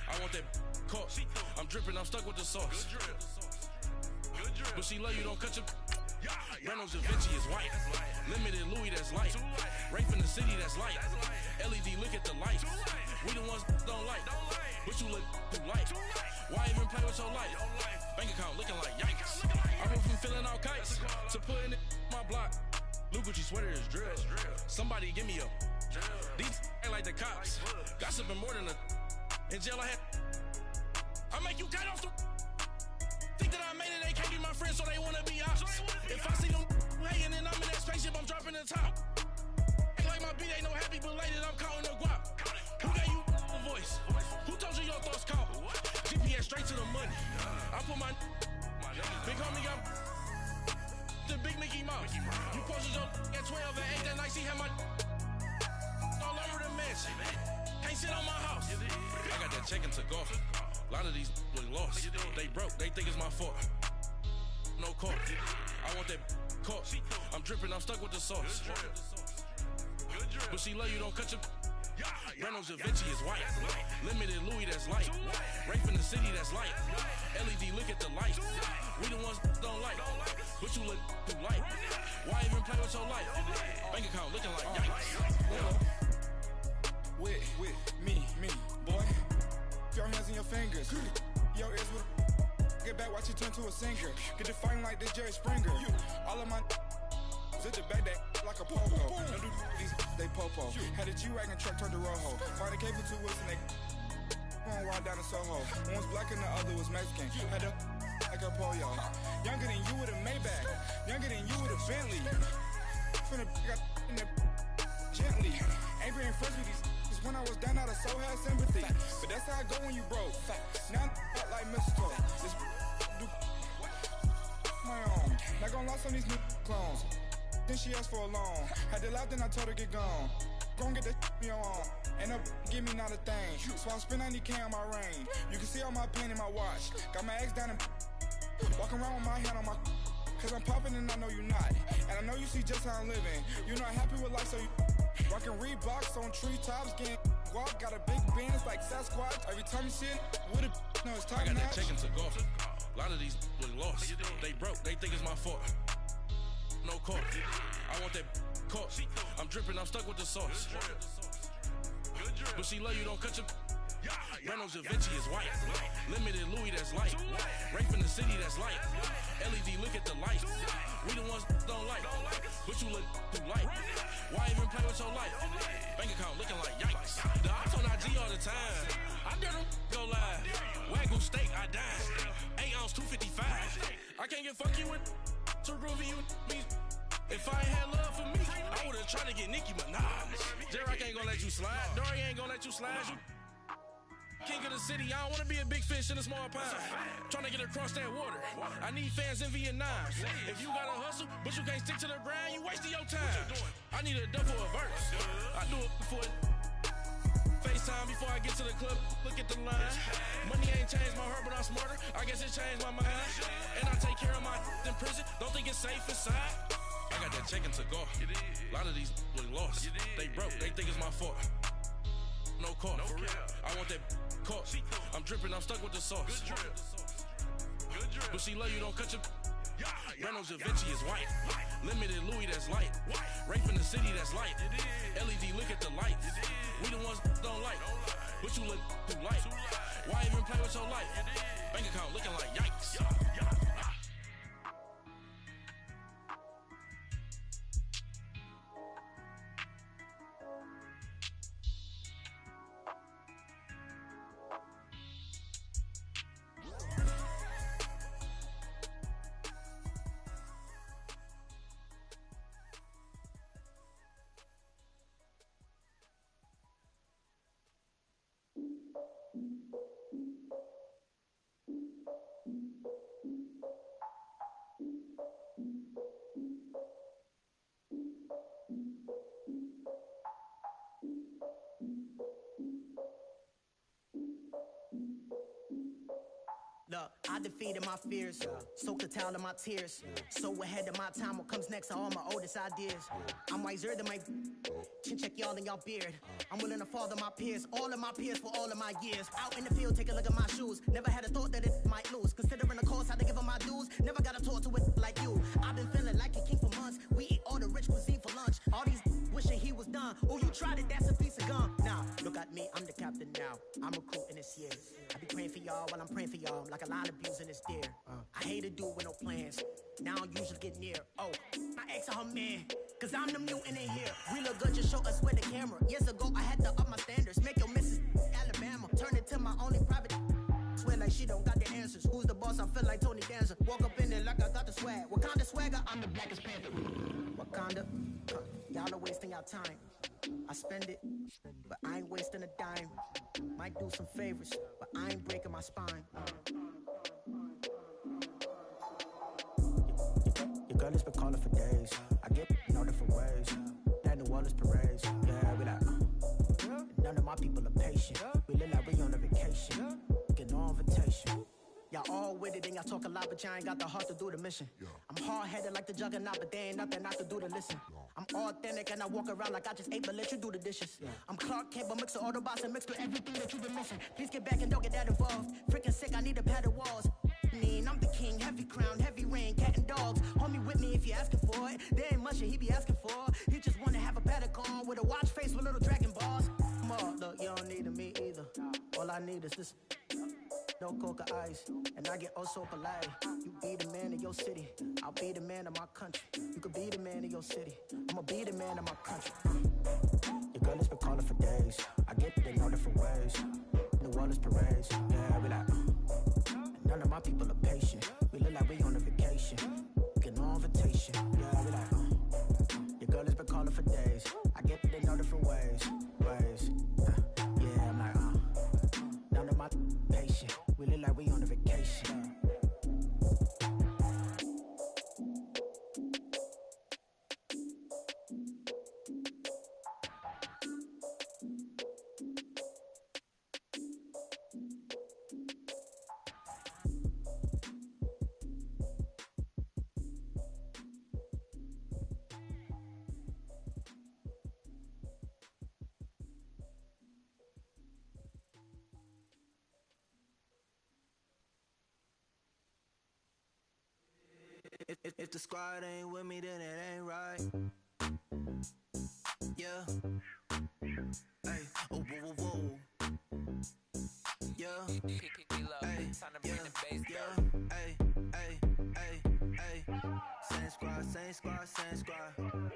I want that caught. I'm dripping. I'm stuck with the sauce. Good drip. But she love you, don't cut your. Reynolds Da Vinci is white. Limited Louis, that's light. Rape in the city, that's light. LED, look at the light. We the ones don't like. But you look too light. Why even play with your life? Bank account looking like yikes. I went from filling out kites to putting it in my block. Blue Gucci sweater is drill. Somebody give me a. These ain't like the cops. Gossiping more than a. In jail I had. I make you cut off the. Think that I made it, they can't be my friends, so they wanna be ops. If I see them hating and I'm in that spaceship, I'm dropping the top. Ain't like my beat ain't no happy belated, I'm counting the guap. Who gave you a voice? Who told you your thoughts count? GPS straight to the money. I put my big homie got the big Mickey Mouse. You posted your at 12 and 8 that night, she had my all over the mansion. Can't sit on my house. I got that check into golf. A lot of these was lost. They broke, they think it's my fault. No call. I want that caught. I'm dripping, I'm stuck with the sauce. But she love you, don't cut your. Reynolds Da Vinci is white. Limited Louis, that's light. Rape in the city, that's light. LED, look at the light. We the ones don't like. But you look too light. Why even play with your life? Bank account looking like yikes. With me, boy. Your hands in your fingers. Your ears with get back, watch you turn to a singer. Get to fighting like this Jerry Springer. All of my zip the back that like a popo. Don't do these they popo. Had a G-Wagon truck turned to Rojo. Find a cable 2 wheels and they going wild down in Soho. One was black and the other was Mexican. Had a like a pollo. Younger than you with a Maybach. Younger than you with a Bentley. Finna got in the gently. Ain't been friends with these. When I was down out of so had sympathy. But that's how I go when you broke. Now I'm like mistletoe. This do my own. Not gonna lost on these new clones. Then she asked for a loan. Had to laugh, then I told her get gone. Gon' get that me on. Ain't no give me not a thing. So I spend 90K on my range. You can see all my pain in my watch. Got my ex down and walking around with my hand on my. Cause I'm popping and I know you not. And I know you see just how I'm living. You're not happy with life, so you. Rockin' Reeboks on treetops, getting guap, got a big bands like Sasquatch. Every time you see it, with it, no, it's time. I got that check into golf. A lot of these was lost. They broke, they think it's my fault. No call. I want that caught. I'm dripping, I'm stuck with the sauce. But she love you, don't cut your. Reynolds Da Vinci is white. Limited Louis, that's light. Rape in the city, that's light. LED, look at the light. We the ones don't like. But you look too light. Why even play with your life? Bank account looking like yikes. The ops on IG all the time. I dare them go live. Wagyu steak, I died. 8 ounce, 255. I can't get fuck you with too groovy you me. If I ain't had love for me, I would've tried to get Nicki Minaj. J-Rock ain't gonna let you slide. Dory ain't gonna let you slide. You king of the city, I don't wanna be a big fish in a small pond. Trying to get across that water. I need fans in Vietnam. If you gotta hustle, but you can't stick to the grind, you wasting your time. I need a double a verse. I do it before FaceTime before I get to the club. Look at the line. Money ain't changed my heart, but I'm smarter. I guess it changed my mind. And I take care of my in prison. Don't think it's safe inside. I got that check into golf. A lot of these was lost. They broke. They think it's my fault. No call. I want that caught. I'm dripping, I'm stuck with the sauce. But she love you, don't cut your. Reynolds Da Vinci is white. Limited Louis, that's light. Rape in the city, that's light. LED, look at the light. We the ones don't like. But you look too light. Why even play with your life? Bank account looking like yikes. I defeated my fears, soaked a towel in my tears. So ahead of my time, what comes next are all my oldest ideas. I'm wiser than my chin check y'all in y'all beard. I'm willing to father my peers, all of my peers for all of my years. Out in the field, take a look at my shoes. Never had a thought that it might lose. Considering the cost, how to give them my dues. Never got to talk to it like you. I've been feeling like a king for months. We eat all the rich cuisine for lunch. All these wishing he was done. Oh, you tried it, that's a piece of gum. Now, look at me, I'm the captain now. I'm recruiting this year. I be praying for y'all while I'm praying for y'all. Like a lot of abusing this deer. I hate to do with no plans. Now I usually get near. Oh, I ex her man. Cause I'm the mutant in here. We look good, just show us with the camera. Years ago, I had to up my standards. Make your missus Alabama. Turn it to my only private. Swear like she don't got the answers. Who's the boss? I feel like Tony Danza. Walk up in there like I got the swag. Wakanda swagger, I'm the blackest panther. Wakanda, y'all are wasting your time. I spend it, but I ain't wasting a dime. Might do some favors, but I ain't breaking my spine. Your girl has been calling for days. I get in all different ways. That New Orleans parades. Yeah, we like, none of my people are patient. We look like we on a vacation. Get no invitation. Y'all all with it and y'all talk a lot, but y'all ain't got the heart to do the mission. I'm hard-headed like the juggernaut, but there ain't nothing I can do to listen. I'm authentic and I walk around like I just ate, but let you do the dishes. I'm Clark Kent, but mix the Autobots and mix with everything that you've been missing. Please get back and don't get that involved. Freaking sick, I need a padded walls. I'm the king, heavy crown, heavy rain, cat and dogs. Homie with me if you're asking for it. There ain't much that he be asking for. He just wanna have a paddock on with a watch face with little dragon balls. Look, you don't need me either. All I need is this. No coca ice, and I get oh so polite. You be the man of your city, I'll be the man of my country. You could be the man of your city, I'ma be the man of my country. Your girl has been calling for days. I get it in all different ways. New Orleans parades, yeah, we like. None of my people are patient. We look like we on a vacation. Get no invitation, yeah, we like. Your girl has been calling for days. I get it in all different ways. Yeah, I'm like, none of my patient. We look like we on a vacation. If the squad ain't with me, then it ain't right. Yeah. Hey, oh, whoa, whoa, whoa. Yeah. Hey, yeah. Hey, hey, hey, hey. Same squad, same squad, same squad.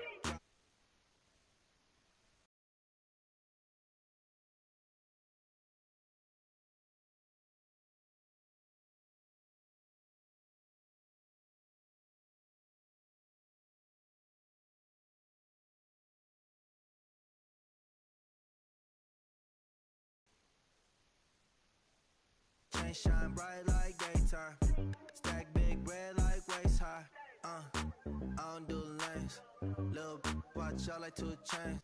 Shine bright like daytime. Stack big bread like waist high. I don't do lanes. Little watch out like 2 chains.